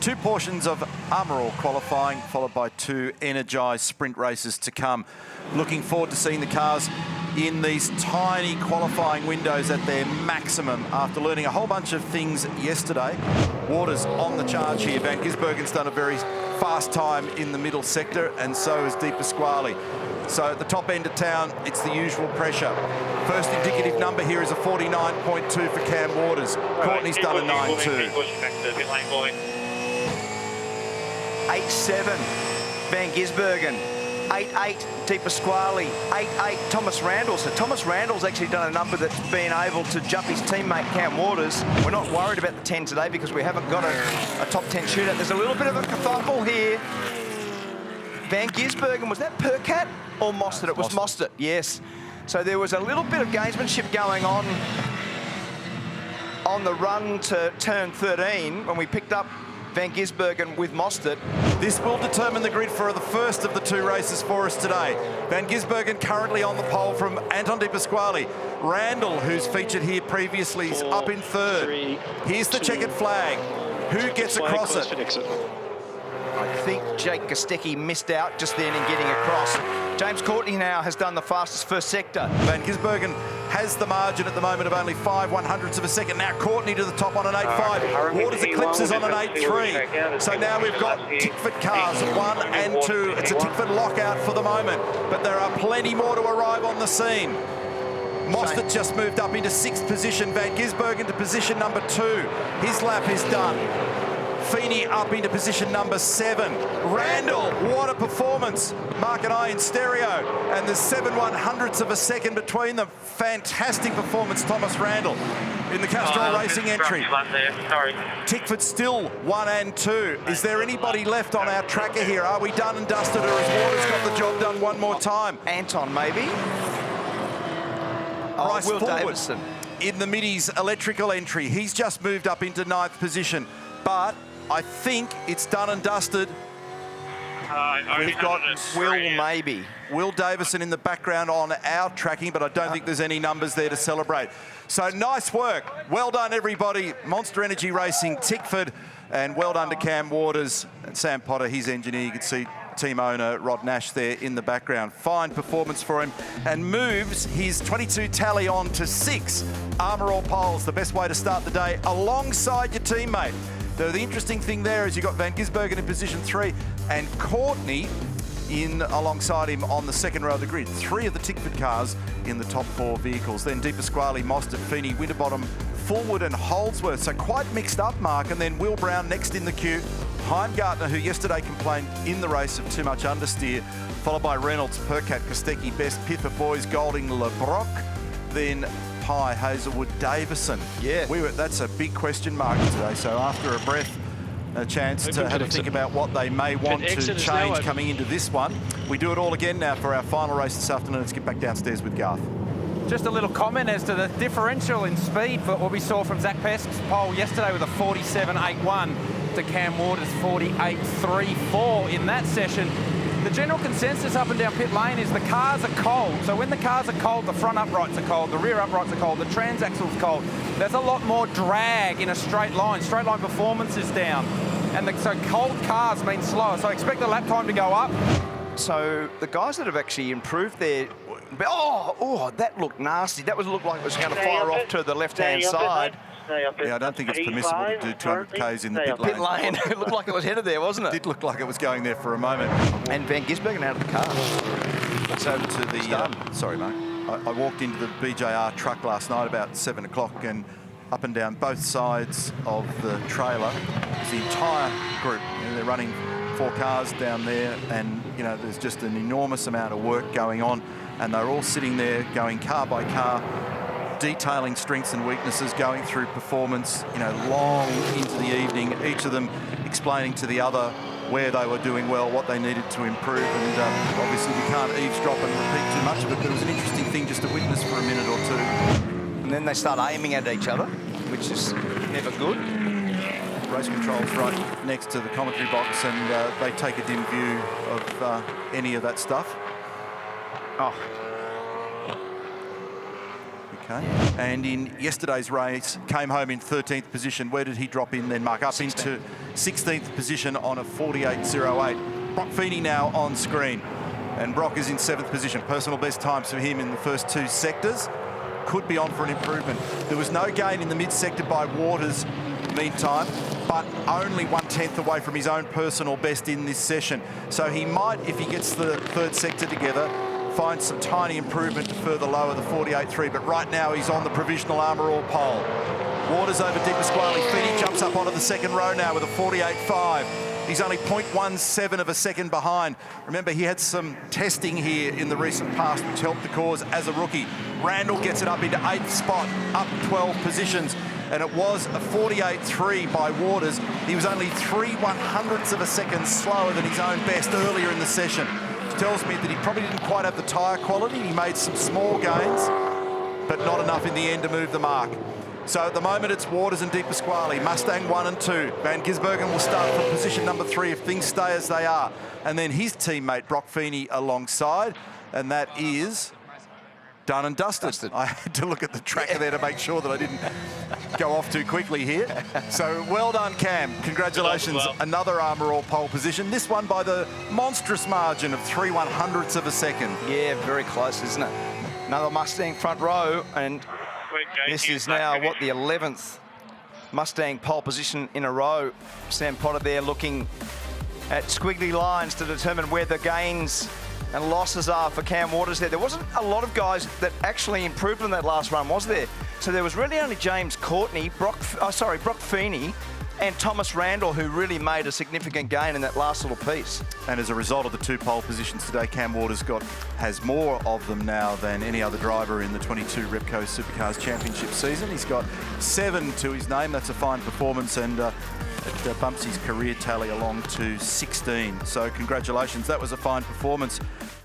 2 portions of Armour All qualifying, followed by 2 energised sprint races to come. Looking forward to seeing the cars in these tiny qualifying windows at their maximum after learning a whole bunch of things yesterday. Waters on the charge here. Van Gisbergen's done a very fast time in the middle sector, and so has Di Pasquale. So at the top end of town, it's the usual pressure. First indicative number here is a 49.2 for Cam Waters. Courtney's done a 9.2. 8.7 Van Gisbergen. 8.8 Di Pasquale. 8.8 Thomas Randall. So Thomas Randall's actually done a number that's been able to jump his teammate Cam Waters. We're not worried about the 10 today because we haven't got a top 10 shootout. There's a little bit of a kerfuffle here. Van Gisbergen, was that Percat or Mostert? It was Mostert, yes. So there was a little bit of gamesmanship going on the run to turn 13 when we picked up Van Gisbergen with Mostert. This will determine the grid for the first of the 2 races for us today. Van Gisbergen currently on the pole from Anton Di Pasquale. Randall, who's featured here previously, is up in 3rd. Here's the checkered flag. Who gets across it? I think Jake Kostecki missed out just then in getting across. James Courtney now has done the fastest first sector. Van Gisbergen has the margin at the moment of only 5/100ths of a second. Now Courtney to the top on an 8.5. Waters eclipses on an 8.3. So now we've got Tickford cars 1 and 2. It's a Tickford lockout for the moment, but there are plenty more to arrive on the scene. Mostert just moved up into 6th position. Van Gisbergen to position number 2. His lap is done. Feeney up into position number 7. Randall, what a performance. Mark and I in stereo. And there's 7/100ths of a second between them. Fantastic performance, Thomas Randall, in the Castrol Racing entry. Tickford still 1 and 2. Is there anybody left on our tracker here? Are we done and dusted, or has Waters got the job done one more time? Anton, maybe. Bryce Will forward Davison in the Middies electrical entry. He's just moved up into 9th position. But I think it's done and dusted. We've got Will, maybe. Will Davison in the background on our tracking, but I don't think there's any numbers there to celebrate. So nice work. Well done, everybody. Monster Energy Racing, Tickford, and well done to Cam Waters and Sam Potter, his engineer. You can see team owner Rod Nash there in the background. Fine performance for him, and moves his 22 tally on to 6 Armour All poles. The best way to start the day alongside your teammate. The interesting thing there is you've got Van Gisbergen in position 3 and Courtney in alongside him on the 2nd row of the grid. 3 of the Tickford cars in the top 4 vehicles. Then Di Pasquale, Mostert, Feeney, Winterbottom, Fullwood and Holdsworth. So quite mixed up, Mark. And then Will Brown next in the queue. Heimgartner, who yesterday complained in the race of too much understeer, followed by Reynolds, Percat, Kostecki, Best, Piffer, Boys, Golding, LeBrock, then Pye, Hazelwood, Davison. Yeah. That's a big question mark today. So after a breath, a chance to have a think about what they may want to change coming into this one. We do it all again now for our final race this afternoon. Let's get back downstairs with Garth. Just a little comment as to the differential in speed for what we saw from Zach Pesk's pole yesterday with a 47.81 to Cam Waters' 48.34 in that session. The general consensus up and down pit lane is the cars are cold. So when the cars are cold, the front uprights are cold, the rear uprights are cold, the transaxle's cold. There's a lot more drag in a straight line. Straight line performance is down. And so cold cars mean slower. So I expect the lap time to go up. So the guys that have actually improved their... Oh, that looked nasty. That looked like it was going to fire off to the left-hand side. Yeah, I don't think it's permissible to do 200 Ks in the pit lane. Pit lane. It looked like it was headed there, wasn't it? It did look like it was going there for a moment. And Van Gisbergen out of the car. So to the... sorry, Mark. I walked into the BJR truck last night about 7 o'clock, and up and down both sides of the trailer is the entire group. They're running 4 cars down there, and there's just an enormous amount of work going on, and they're all sitting there going car by car, detailing strengths and weaknesses, going through performance, long into the evening, each of them explaining to the other where they were doing well, what they needed to improve, and obviously we can't eavesdrop and repeat too much of it, but it was an interesting thing just to witness for a minute or 2. And then they start aiming at each other, which is never good. Race control's right next to the commentary box, and they take a dim view of any of that stuff. Oh. Okay. And in yesterday's race, came home in 13th position. Where did he drop in then, Mark? Up 16th. Into 16th position on a 48.08. Brock Feeney now on screen. And Brock is in 7th position. Personal best times for him in the first 2 sectors. Could be on for an improvement. There was no gain in the mid-sector by Waters meantime, but only 1/10 away from his own personal best in this session. So he might, if he gets the 3rd sector together, find some tiny improvement to further lower the 48.3, but right now he's on the provisional Armour All pole. Waters over Di Pasquale. Feeney jumps up onto the 2nd row now with a 48.5. He's only 0.17 of a second behind. Remember, he had some testing here in the recent past, which helped the cause as a rookie. Randall gets it up into 8th spot, up 12 positions, and it was a 48.3 by Waters. He was only 3/100ths of a second slower than his own best earlier in the session. Which tells me that he probably didn't quite have the tyre quality. He made some small gains, but not enough in the end to move the mark. So at the moment, it's Waters and Di Pasquale, Mustang 1 and 2. Van Gisbergen will start from position number 3 if things stay as they are. And then his teammate, Brock Feeney, alongside. And that is done and dusted. I had to look at the tracker there to make sure that I didn't go off too quickly here. So well done, Cam. Congratulations. Another Armour All pole position. This one by the monstrous margin of 3/100ths of a second. Yeah, very close, isn't it? Another Mustang front row, and this is now, what, the 11th Mustang pole position in a row. Sam Potter there looking at squiggly lines to determine where the gains and losses are for Cam Waters there. There wasn't a lot of guys that actually improved in that last run, was there? So there was really only James Courtney, Brock Feeney, and Thomas Randall, who really made a significant gain in that last little piece. And as a result of the 2 pole positions today, Cam Waters has more of them now than any other driver in the 22 Repco Supercars Championship season. He's got 7 to his name. That's a fine performance, and it bumps his career tally along to 16. So congratulations, that was a fine performance.